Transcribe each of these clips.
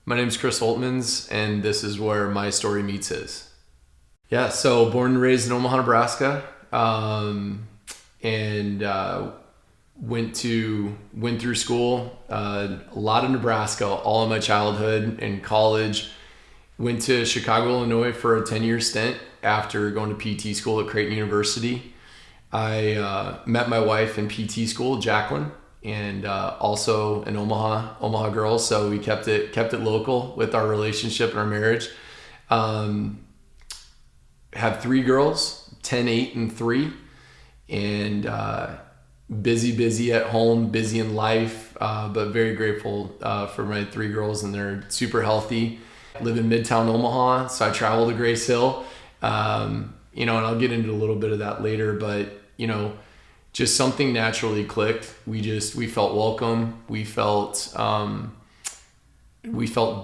My name's Chris Holtmans, and this is where my story meets his. Yeah, so born and raised in Omaha, Nebraska, and went through school, a lot of Nebraska, all of my childhood and college. Went to Chicago, Illinois for a 10-year stint after going to PT school at Creighton University. I met my wife in PT school, Jacqueline, and also an Omaha girl. So we kept it local with our relationship and our marriage. Have 3 girls, 10, 8, and 3, and busy at home, busy in life, but very grateful for my 3 girls, and they're super healthy. I live in Midtown Omaha, so I travel to Grace Hill, and I'll get into a little bit of that later, but just something naturally clicked. We felt welcome. We felt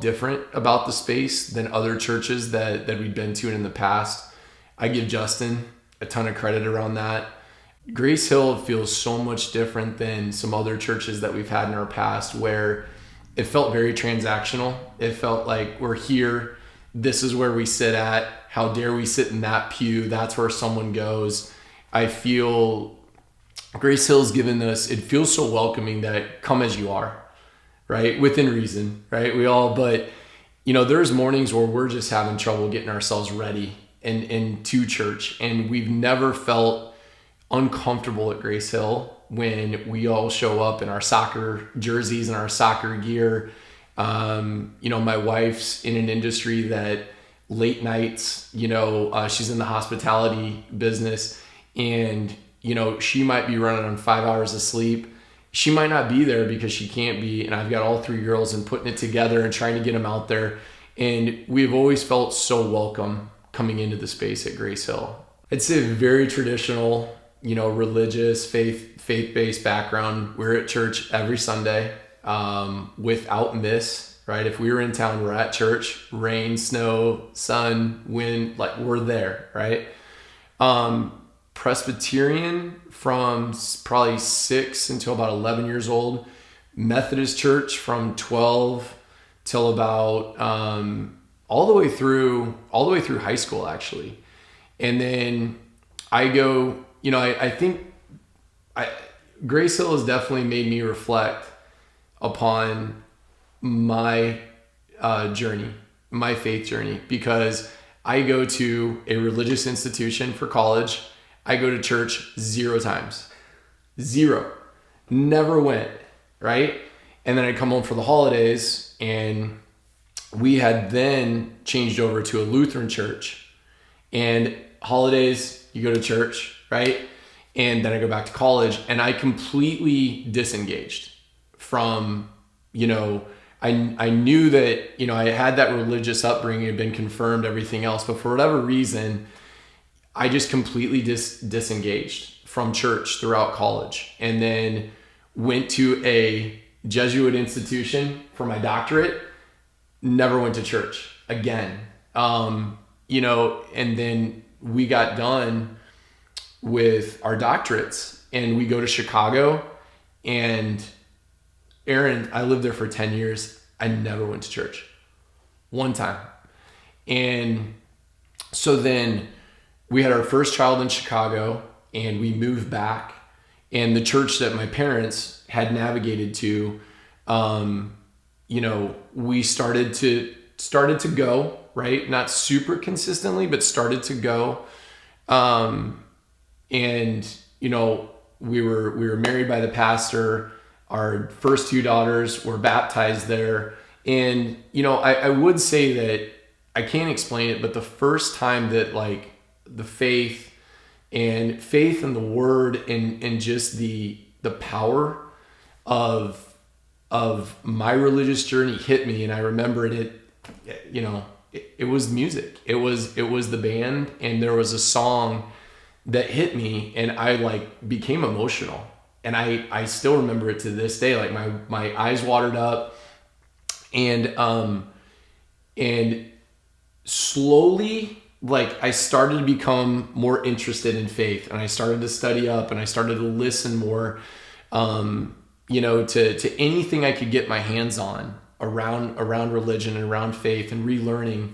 different about the space than other churches that we'd been to in the past. I give Justin a ton of credit around that. Grace Hill feels so much different than some other churches that we've had in our past, where it felt very transactional. It felt like we're here. This is where we sit at. How dare we sit in that pew? That's where someone goes. I feel Grace Hill's given us, it feels so welcoming that come as you are, right? Within reason, right? But there's mornings where we're just having trouble getting ourselves ready and to church. And we've never felt uncomfortable at Grace Hill when we all show up in our soccer jerseys and our soccer gear. My wife's in an industry that late nights, she's in the hospitality business, and she might be running on 5 hours of sleep. She might not be there because she can't be. And I've got all 3 girls and putting it together and trying to get them out there. And we've always felt so welcome coming into the space at Grace Hill. It's a very traditional, religious, faith-based background. We're at church every Sunday, without miss, right? If we were in town, we're at church, rain, snow, sun, wind, like we're there, right? Presbyterian from probably 6 until about 11 years old. Methodist church from 12 till about all the way through high school, actually. And then I go, I think Grace Hill has definitely made me reflect upon my journey, my faith journey, because I go to a religious institution for college. I go to church 0 times. 0. Never went, right? And then I come home for the holidays, and we had then changed over to a Lutheran church. And holidays, you go to church, right? And then I go back to college, and I completely disengaged from, I knew that, I had that religious upbringing, had been confirmed, everything else, but for whatever reason, I just completely disengaged from church throughout college, and then went to a Jesuit institution for my doctorate. Never went to church again. And then we got done with our doctorates, and we go to Chicago, and Aaron, I lived there for 10 years. I never went to church. 1 time. And so then we had our first child in Chicago, and we moved back, and the church that my parents had navigated to, we started to go, right? Not super consistently, but started to go. And we were married by the pastor. Our first 2 daughters were baptized there. And, I would say that I can't explain it, but the first time that the faith and the word and just the power of my religious journey hit me, and I remembered it, it was music. It was the band, and there was a song that hit me, and I became emotional, and I still remember it to this day. My eyes watered up, and slowly, I started to become more interested in faith, and I started to study up, and I started to listen more, to anything I could get my hands on around religion and around faith and relearning.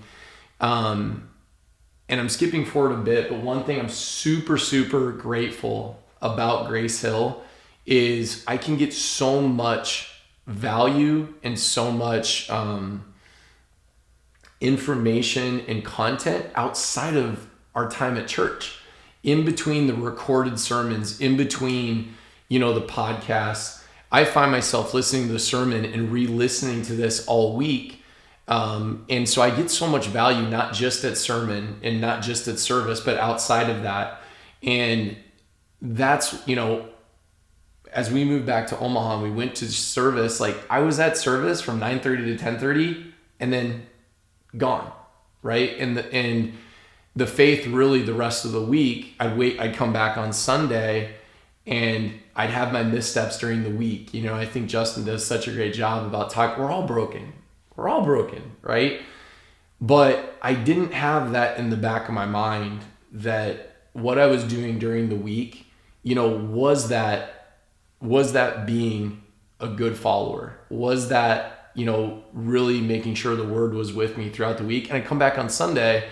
And I'm skipping forward a bit, but one thing I'm super, super grateful about Grace Hill is I can get so much value and so much information and content outside of our time at church, in between the recorded sermons, in between, the podcasts. I find myself listening to the sermon and re-listening to this all week. And so I get so much value, not just at sermon and not just at service, but outside of that. And that's, as we moved back to Omaha, we went to service. Like, I was at service from 9:30 to 10:30 and then gone. Right. And the faith, really the rest of the week, I'd come back on Sunday and I'd have my missteps during the week. I think Justin does such a great job about talking. We're all broken, right? But I didn't have that in the back of my mind, that what I was doing during the week, was that being a good follower? Was that, really making sure the word was with me throughout the week? And I come back on Sunday,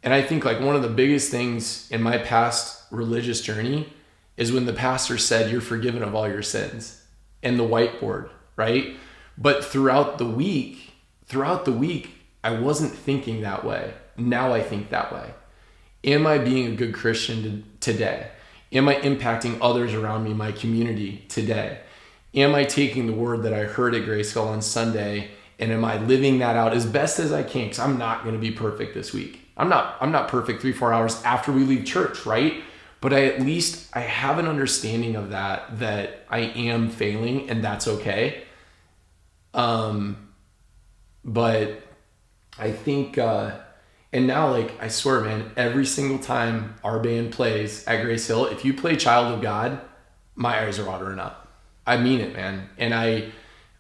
and I think like one of the biggest things in my past religious journey is when the pastor said, "You're forgiven of all your sins," and the whiteboard, right? But throughout the week, I wasn't thinking that way. Now I think that way. Am I being a good Christian today? Am I impacting others around me, my community today? Am I taking the word that I heard at Grace Hill on Sunday, and am I living that out as best as I can? Because I'm not going to be perfect this week. I'm not perfect 3-4 hours after we leave church, right? But at least I have an understanding of that I am failing, and that's okay. But I think, and now, like, I swear, man, every single time our band plays at Grace Hill, if you play Child of God, my eyes are watering up. I mean it, man. And I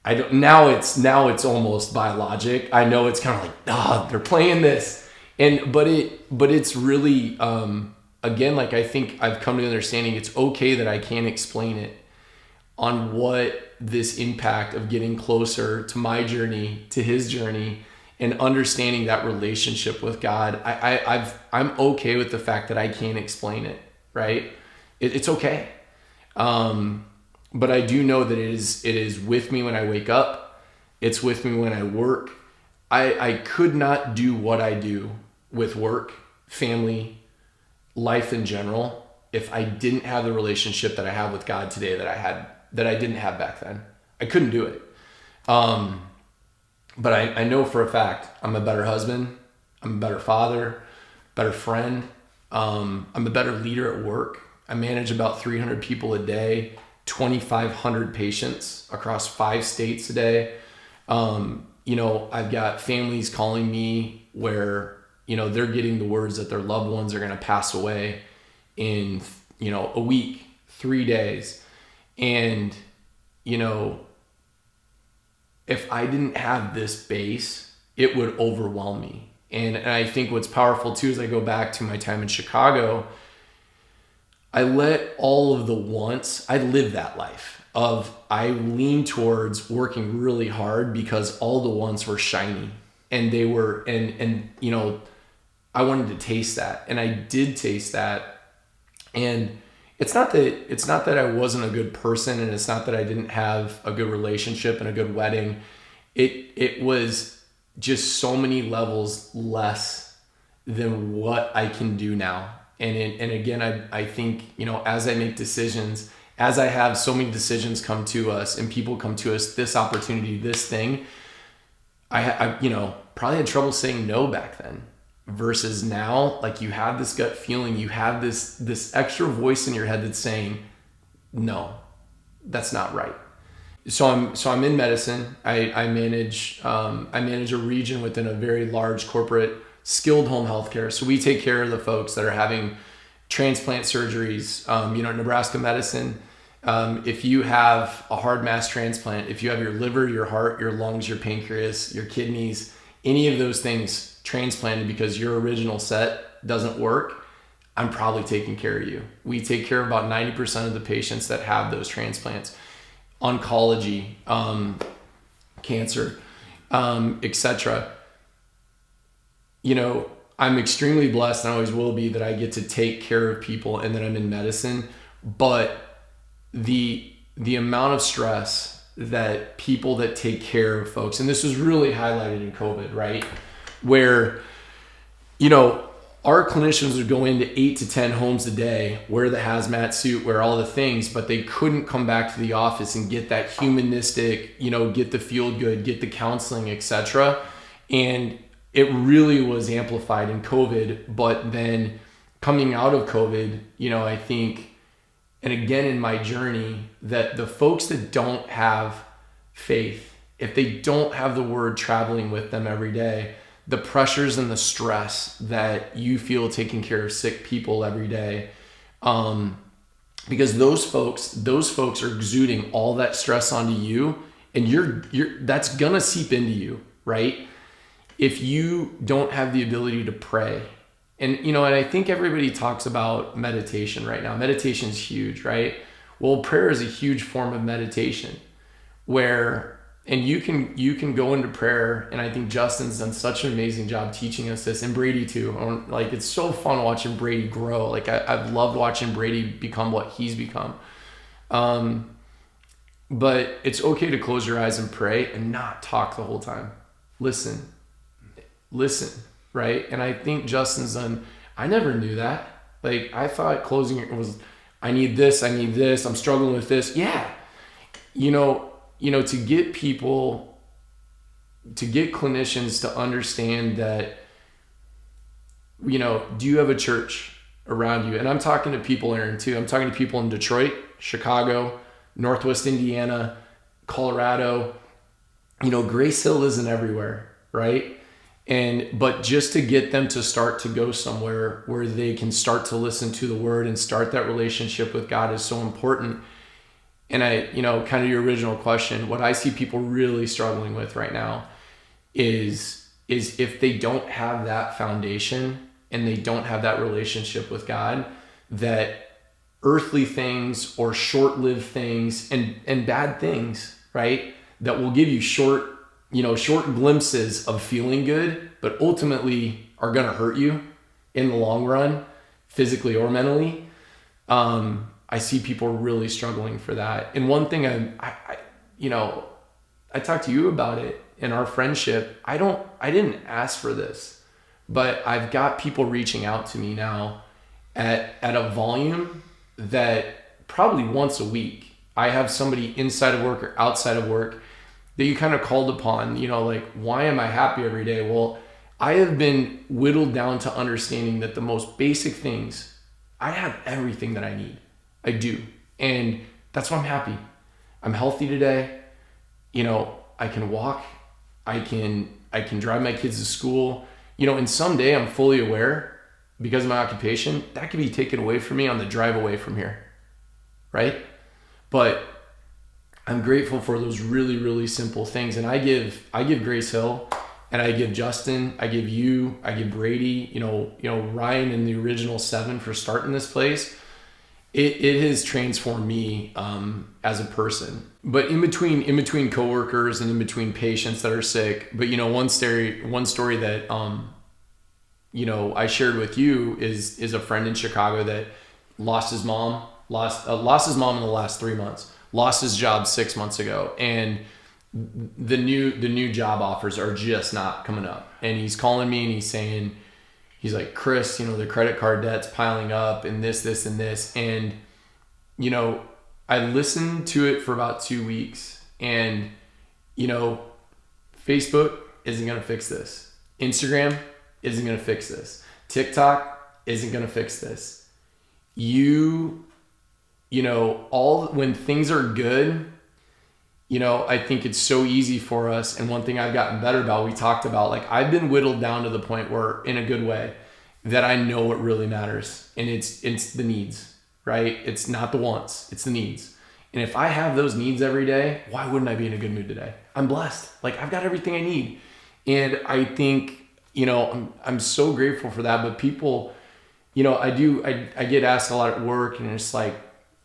don't, now it's almost biologic. I know it's kind of like, they're playing this. But it's really, again, like, I think I've come to the understanding it's okay that I can't explain it on what this impact of getting closer to my journey, to his journey, and understanding that relationship with God. I'm okay with the fact that I can't explain it, right? It's okay. But I do know that it is with me when I wake up. It's with me when I work. I could not do what I do with work, family, life in general, if I didn't have the relationship that I have with God today that I didn't have back then. I couldn't do it. But I know for a fact I'm a better husband, I'm a better father, better friend. I'm a better leader at work. I manage about 300 people a day, 2,500 patients across 5 states a day. I've got families calling me where, they're getting the words that their loved ones are going to pass away in, a week, 3 days. And, if I didn't have this base, it would overwhelm me. And I think what's powerful too, as I go back to my time in Chicago, I let all of the wants, I lived that life of, I leaned towards working really hard because all the wants were shiny, and they were, and I wanted to taste that, and I did taste that. And it's not that I wasn't a good person, and it's not that I didn't have a good relationship and a good wedding. It was just so many levels less than what I can do now. And again, I think, as I make decisions, as I have so many decisions come to us and people come to us, this opportunity, this thing, I probably had trouble saying no back then. Versus now, like, you have this gut feeling, you have this extra voice in your head that's saying, no, that's not right. So I'm in medicine. I manage a region within a very large corporate skilled home healthcare. So we take care of the folks that are having transplant surgeries. Nebraska medicine, if you have a hard mass transplant, if you have your liver, your heart, your lungs, your pancreas, your kidneys, any of those things transplanted because your original set doesn't work, I'm probably taking care of you. We take care of about 90% of the patients that have those transplants. Oncology, cancer. etc. You know, I'm extremely blessed, and I always will be, that I get to take care of people and that I'm in medicine. But the amount of stress that people that take care of folks, and this was really highlighted in COVID, right? Where, you know, our clinicians would go into 8 to 10 homes a day, wear the hazmat suit, wear all the things, but they couldn't come back to the office and get that humanistic, you know, get the feel good, get the counseling, etc. And it really was amplified in COVID. But then coming out of COVID, you know, I think, and again in my journey, that the folks that don't have faith, if they don't have the word traveling with them every day, the pressures and the stress that you feel taking care of sick people every day, because those folks are exuding all that stress onto you, and you're that's gonna seep into you, right? If you don't have the ability to pray. And, you know, and I think everybody talks about meditation right now. Meditation is huge, right? Well, prayer is a huge form of meditation, where, and you can go into prayer. And I think Justin's done such an amazing job teaching us this, and Brady too. Like, it's so fun watching Brady grow. Like, I've loved watching Brady become what he's become. But it's okay to close your eyes and pray and not talk the whole time. Listen, right? And I think Justin's done, I never knew that. Like, I thought closing it was, I need this, I'm struggling with this. Yeah. You know, to get clinicians to understand that, you know, do you have a church around you? And I'm talking to people, Aaron, too. I'm talking to people in Detroit, Chicago, Northwest Indiana, Colorado. You know, Grace Hill isn't everywhere, right? But just to get them to start to go somewhere where they can start to listen to the word and start that relationship with God is so important. And I, you know, kind of your original question, what I see people really struggling with right now is if they don't have that foundation and they don't have that relationship with God, that earthly things or short-lived things and bad things, right, that will give you short glimpses of feeling good, but ultimately are going to hurt you in the long run, physically or mentally. I see people really struggling for that. And one thing I talked to you about it in our friendship. I didn't ask for this, but I've got people reaching out to me now at a volume that probably once a week, I have somebody inside of work or outside of work that you kind of called upon, you know, like, why am I happy every day? Well, I have been whittled down to understanding that the most basic things, I have everything that I need. I do. And that's why I'm happy. I'm healthy today. You know, I can walk. I can drive my kids to school. You know, and someday I'm fully aware, because of my occupation, that could be taken away from me on the drive away from here. Right? But I'm grateful for those really, really simple things. And I give Grace Hill, and I give Justin, I give you, I give Brady, you know, Ryan and the original 7 for starting this place. It has transformed me as a person. But in between coworkers and in between patients that are sick, but, you know, one story that you know, I shared with you is a friend in Chicago that lost his mom in the last 3 months. Lost his job 6 months ago, and the new job offers are just not coming up. And he's calling me and he's saying, he's like, Chris, you know, the credit card debt's piling up and this and this. And, you know, I listened to it for about 2 weeks, and, you know, Facebook isn't going to fix this. Instagram isn't going to fix this. TikTok isn't going to fix this. You know, when things are good, you know, I think it's so easy for us. And one thing I've gotten better about, we talked about, like, I've been whittled down to the point where, in a good way, that I know what really matters. And it's the needs, right? It's not the wants, it's the needs. And if I have those needs every day, why wouldn't I be in a good mood today? I'm blessed. Like, I've got everything I need. And I think, you know, I'm so grateful for that. But people, you know, I get asked a lot at work, and it's like,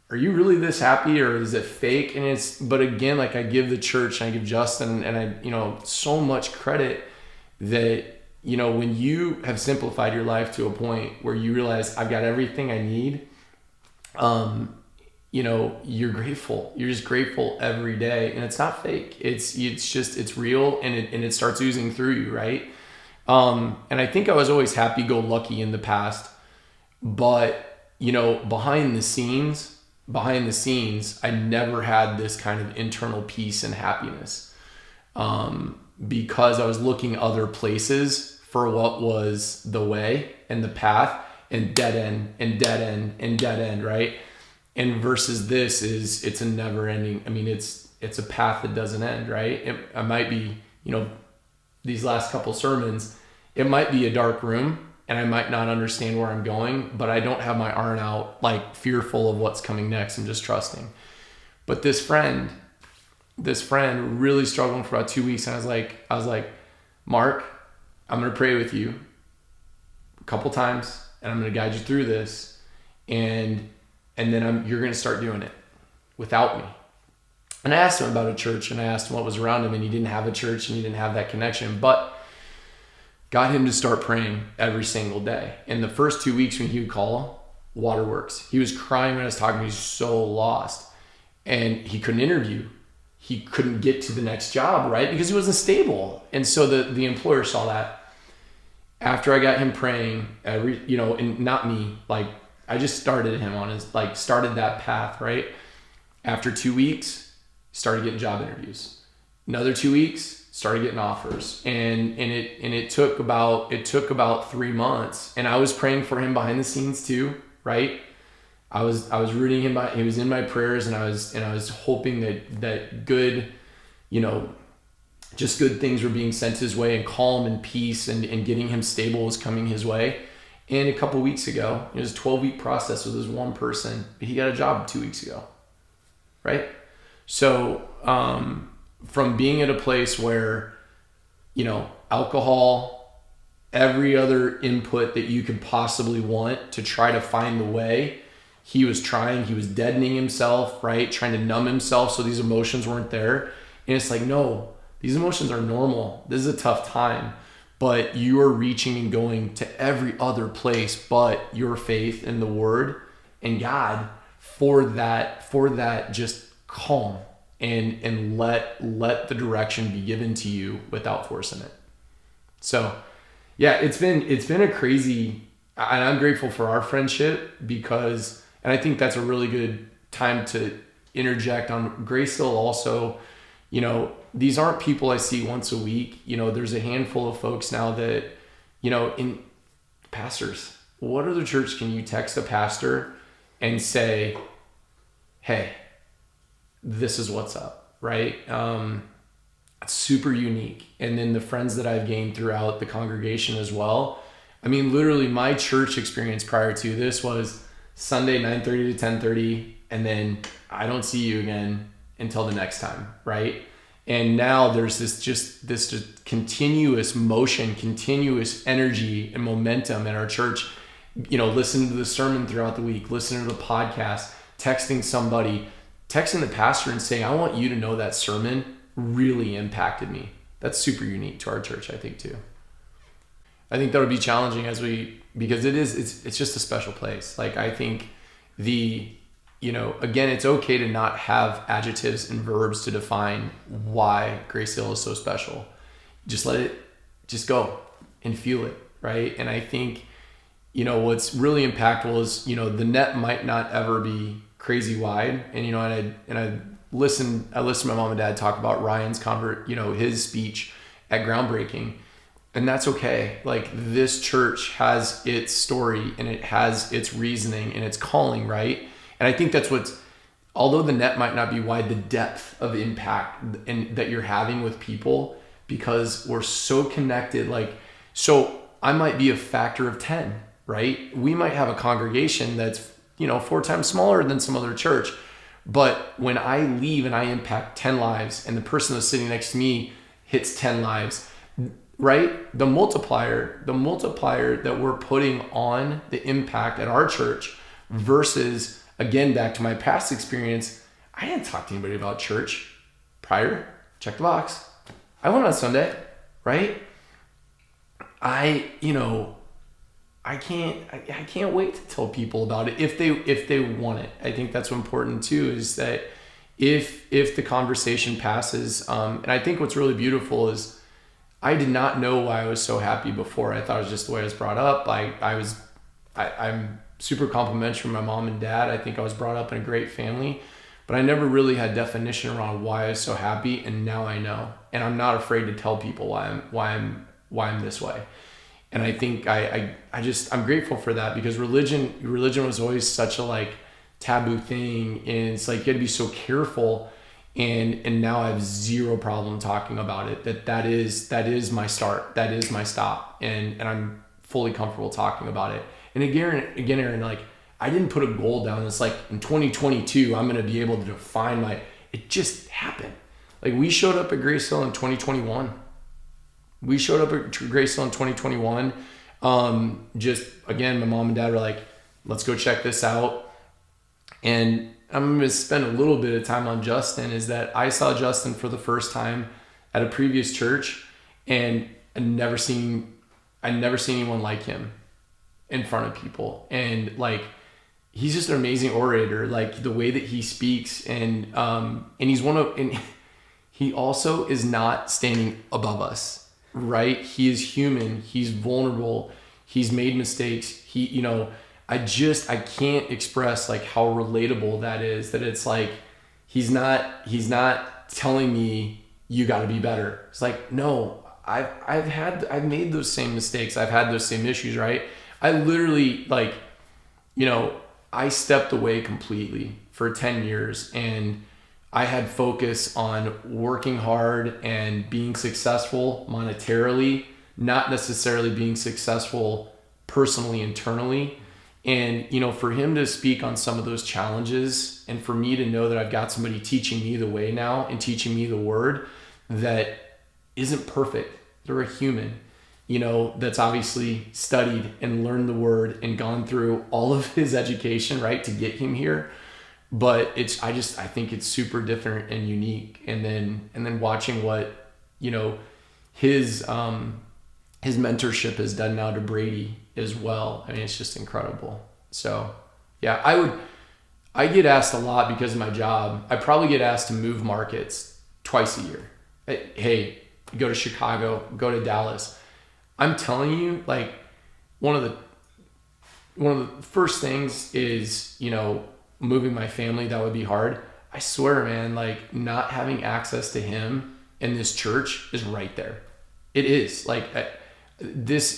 are you really this happy, or is it fake? And but again, like, I give the church and I give Justin and I, so much credit that, when you have simplified your life to a point where you realize I've got everything I need, you're grateful. You're just grateful every day, and it's not fake. It's real, and it starts oozing through you, right? And I think I was always happy-go-lucky in the past, but behind the scenes, I never had this kind of internal peace and happiness, because I was looking other places for what was the way and the path, and dead end and dead end and dead end, right? And versus it's a never ending. I mean, it's a path that doesn't end, right? I might be, these last couple sermons, it might be a dark room and I might not understand where I'm going, but I don't have my iron out, like, fearful of what's coming next. I'm just trusting. But this friend really struggling for about 2 weeks. And I was like, Mark, I'm going to pray with you a couple times and I'm going to guide you through this. And then you're going to start doing it without me. And I asked him about a church, and I asked him what was around him, and he didn't have a church and he didn't have that connection, but got him to start praying every single day. And the first 2 weeks when he would call, waterworks. He was crying when I was talking. He was so lost, and he couldn't interview. He couldn't get to the next job, right? Because he wasn't stable. And so the employer saw that. After I got him praying and not me, like, I just started him on started that path, right? After 2 weeks, started getting job interviews. Another 2 weeks, started getting offers. And it took about 3 months. And I was praying for him behind the scenes too, right? I was rooting him he was in my prayers, and I was hoping that good, just good things were being sent his way, and calm and peace and getting him stable was coming his way. And a couple weeks ago, it was a 12-week process with this one person. He got a job 2 weeks ago, right? So from being at a place where, alcohol, every other input that you could possibly want to try to find the way, he was deadening himself, right? Trying to numb himself so these emotions weren't there. And it's like, no, these emotions are normal. This is a tough time. But you are reaching and going to every other place but your faith in the Word and God for that just calm and let the direction be given to you without forcing it. So yeah, it's been a crazy, and I'm grateful for our friendship because, and I think that's a really good time to interject on Grace Hill also. These aren't people I see once a week. There's a handful of folks now that, in pastors, what other church can you text a pastor and say, hey, this is what's up, right? It's super unique. And then the friends that I've gained throughout the congregation as well. I mean, literally my church experience prior to this was Sunday, 9:30 to 10:30. And then I don't see you again until the next time, right? And now there's this continuous motion, continuous energy and momentum in our church. Listening to the sermon throughout the week, listening to the podcast, texting the pastor and saying, I want you to know that sermon really impacted me. That's super unique to our church, I think, too. I think that would be challenging because it's just a special place. Like, I think again, it's okay to not have adjectives and verbs to define why Grace Hill is so special. Just let it just go and feel it, right? And I think, what's really impactful is, the net might not ever be crazy wide. And, I listened to my mom and dad talk about Ryan's his speech at groundbreaking, and that's okay. Like, this church has its story and it has its reasoning and its calling, right? And I think that's although the net might not be wide, the depth of impact and that you're having with people, because we're so connected. So I might be a factor of 10, right? We might have a congregation that's, 4 times smaller than some other church. But when I leave and I impact 10 lives and the person that's sitting next to me hits 10 lives, right? The multiplier that we're putting on the impact at our church versus again, back to my past experience, I didn't talk to anybody about church prior. Check the box. I went on Sunday, right? I can't wait to tell people about it if they want it. I think that's important too, is that if the conversation passes, and I think what's really beautiful is I did not know why I was so happy before. I thought it was just the way I was brought up. I'm super complimentary of my mom and dad. I think I was brought up in a great family, but I never really had definition around why I was so happy, and now I know, and I'm not afraid to tell people why I'm this way. And I think I'm grateful for that, because religion was always such a like taboo thing, and it's like you had to be so careful, and now I have zero problem talking about it. That is my start, that is my stop, and I'm fully comfortable talking about it. And again, Aaron, like I didn't put a goal down. It's like in 2022 I'm gonna be able to define it just happened. Like we showed up at Grace Hill in 2021. Just again, my mom and dad were like, let's go check this out. And I'm going to spend a little bit of time on Justin, is that I saw Justin for the first time at a previous church, and I'd never seen anyone like him in front of people. And like, he's just an amazing orator, like the way that he speaks, and he also is not standing above us. Right? He is human. He's vulnerable. He's made mistakes. I can't express like how relatable that is, that it's like, he's not telling me you got to be better. It's like, no, I've made those same mistakes. I've had those same issues. Right? I literally I stepped away completely for 10 years, and I had focus on working hard and being successful monetarily, not necessarily being successful personally, internally. And, for him to speak on some of those challenges, and for me to know that I've got somebody teaching me the way now and teaching me the word that isn't perfect. They're a human, that's obviously studied and learned the word and gone through all of his education, right, to get him here. But I think it's super different and unique. And then watching what, his mentorship has done now to Brady as well. I mean, it's just incredible. So yeah, I get asked a lot because of my job. I probably get asked to move markets twice a year. Hey, go to Chicago, go to Dallas. I'm telling you, like, one of the first things is, moving my family. That would be hard. I swear, man, like not having access to him in this church is right there. It is like it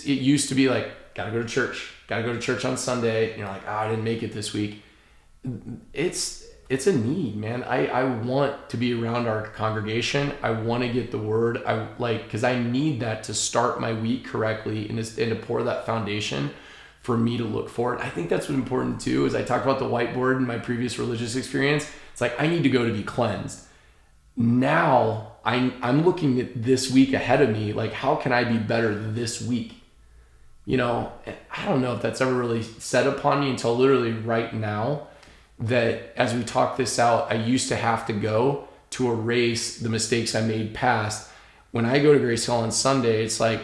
used to be like, gotta go to church on Sunday. You're like, I didn't make it this week. It's a need, man. I want to be around our congregation. I want to get the word. Cause I need that to start my week correctly and to pour that foundation for me to look forward. I think that's what's important too, is I talked about the whiteboard in my previous religious experience. It's like, I need to go to be cleansed. Now I'm looking at this week ahead of me. Like, how can I be better this week? I don't know if that's ever really set upon me until literally right now, that as we talk this out, I used to have to go to erase the mistakes I made past. When I go to Grace Hill on Sunday, it's like,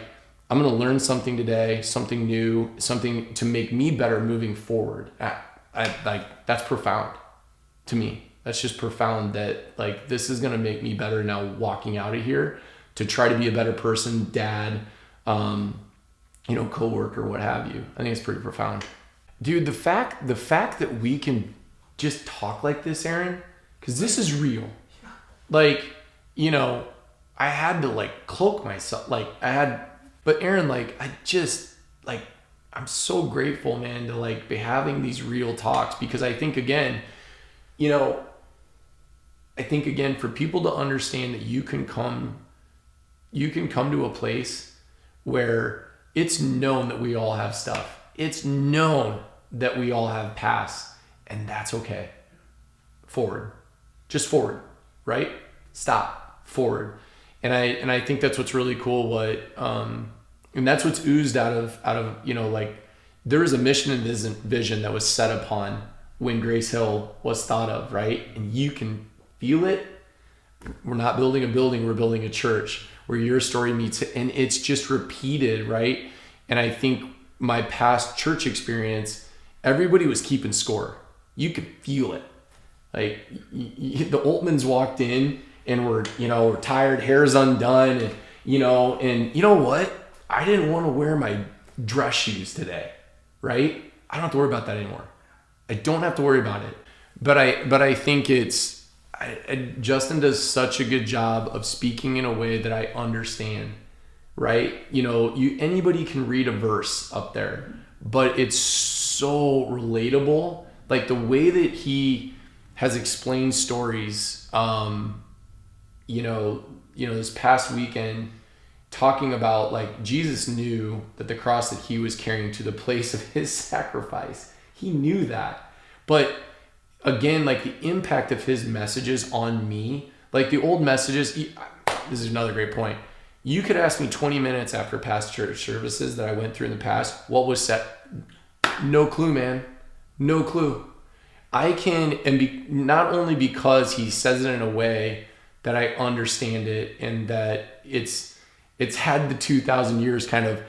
I'm going to learn something today, something new, something to make me better moving forward. That's profound to me. That's just profound, that like, this is going to make me better now walking out of here to try to be a better person, dad, coworker, what have you. I think it's pretty profound. Dude, the fact that we can just talk like this, Aaron, because this is real. Like, I had to like cloak myself. But Aaron, like, I'm so grateful, man, to like be having these real talks, because I think again, for people to understand that you can come to a place where it's known that we all have stuff. It's known that we all have past, and that's okay. Forward, just forward, right? Stop, forward. And I think that's what's really cool. And that's what's oozed out of, like, there was a mission and vision that was set upon when Grace Hill was thought of, right? And you can feel it. We're not building a building, we're building a church where your story meets it. And it's just repeated, right? And I think my past church experience, everybody was keeping score. You could feel it. Like the Altmans walked in and we're tired, hair's undone. And you know what? I didn't want to wear my dress shoes today, right? I don't have to worry about that anymore. I don't have to worry about it. But I think Justin does such a good job of speaking in a way that I understand, right? Anybody can read a verse up there, but it's so relatable. Like the way that he has explained stories, this past weekend, talking about like Jesus knew that the cross that he was carrying to the place of his sacrifice. He knew that. But again, like the impact of his messages on me, like the old messages, this is another great point. You could ask me 20 minutes after past church services that I went through in the past, what was said? No clue, man. No clue. I can, not only because he says it in a way that I understand it and that it's had the 2,000 years kind of,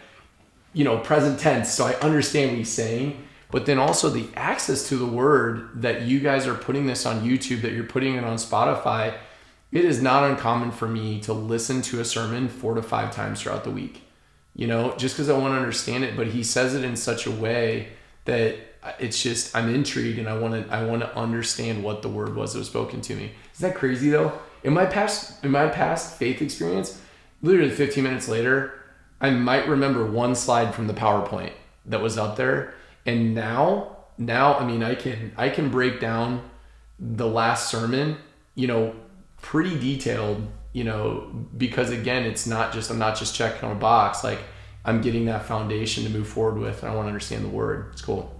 present tense. So I understand what he's saying, but then also the access to the word that you guys are putting this on YouTube, that you're putting it on Spotify. It is not uncommon for me to listen to a sermon 4 to 5 times throughout the week, just because I want to understand it. But he says it in such a way that it's just, I'm intrigued and I want to understand what the word was that was spoken to me. Is that crazy though? In my past faith experience, literally 15 minutes later, I might remember one slide from the PowerPoint that was up there. And now, I mean, I can break down the last sermon, pretty detailed, because again, I'm not just checking on a box. Like I'm getting that foundation to move forward with, and I want to understand the word. It's cool.